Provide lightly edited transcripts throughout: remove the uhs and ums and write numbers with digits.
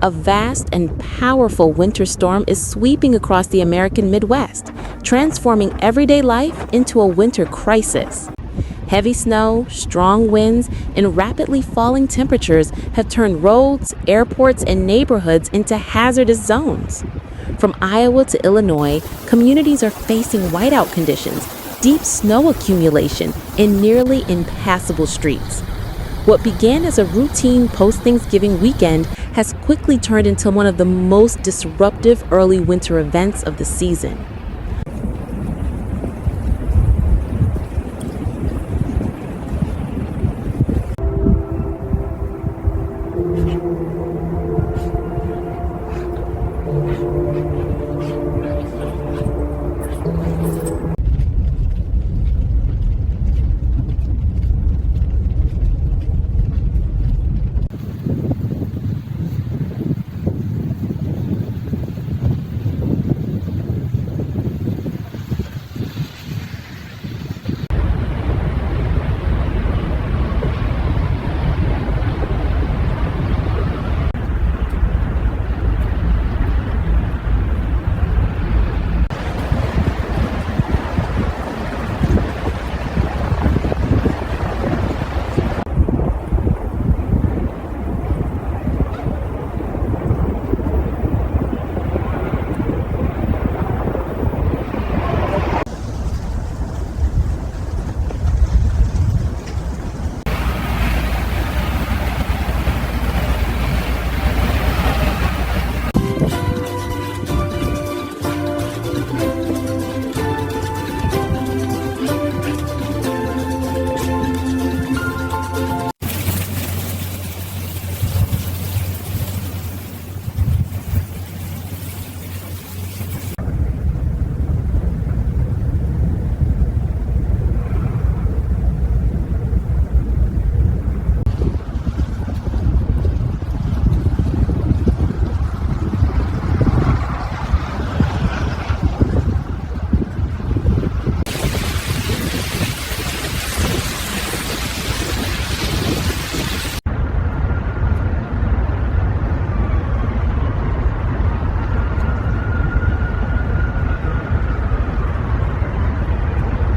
A vast and powerful winter storm is sweeping across the American Midwest, transforming everyday life into a winter crisis. Heavy snow, strong winds, and rapidly falling temperatures have turned roads, airports, and neighborhoods into hazardous zones. From Iowa to Illinois, communities are facing whiteout conditions, deep snow accumulation, and nearly impassable streets. What began as a routine post-Thanksgiving weekend has quickly turned into one of the most disruptive early winter events of the season.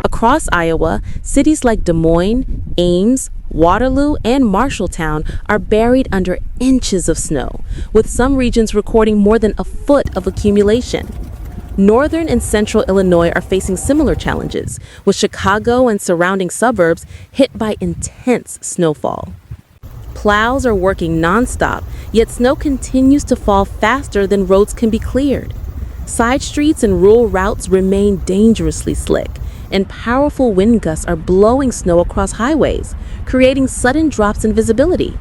Across Iowa, cities like Des Moines, Ames, Waterloo, and Marshalltown are buried under inches of snow, with some regions recording more than a foot of accumulation. Northern and central Illinois are facing similar challenges, with Chicago and surrounding suburbs hit by intense snowfall. Plows are working nonstop, yet snow continues to fall faster than roads can be cleared. Side streets and rural routes remain dangerously slick, and powerful wind gusts are blowing snow across highways, creating sudden drops in visibility.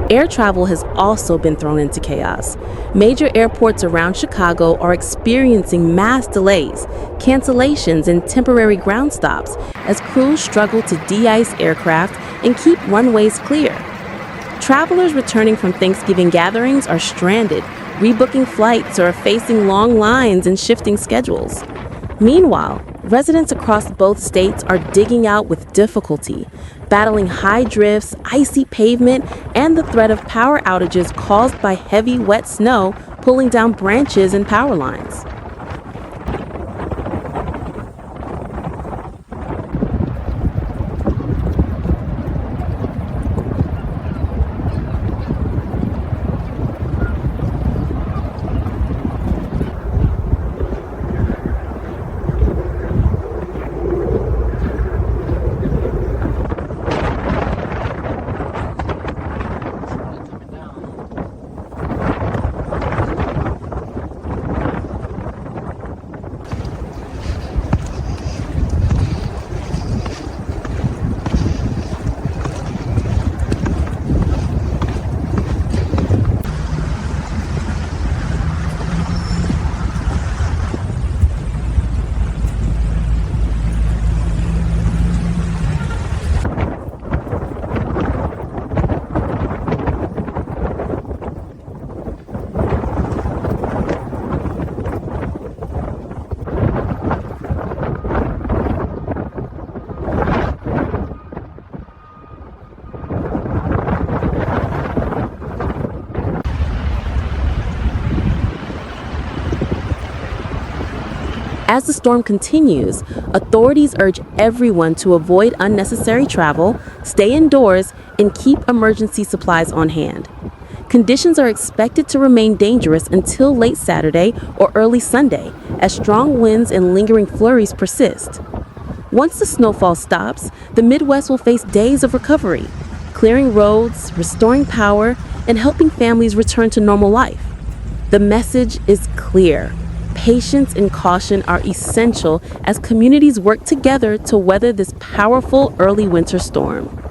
Air travel has also been thrown into chaos. Major airports around Chicago are experiencing mass delays, cancellations, and temporary ground stops as crews struggle to de-ice aircraft and keep runways clear. Travelers returning from Thanksgiving gatherings are stranded, rebooking flights, or facing long lines and shifting schedules. Meanwhile, residents across both states are digging out with difficulty, battling high drifts, icy pavement, and the threat of power outages caused by heavy, wet snow pulling down branches and power lines. As the storm continues, authorities urge everyone to avoid unnecessary travel, stay indoors, and keep emergency supplies on hand. Conditions are expected to remain dangerous until late Saturday or early Sunday, as strong winds and lingering flurries persist. Once the snowfall stops, the Midwest will face days of recovery, clearing roads, restoring power, and helping families return to normal life. The message is clear. Patience and caution are essential as communities work together to weather this powerful early winter storm.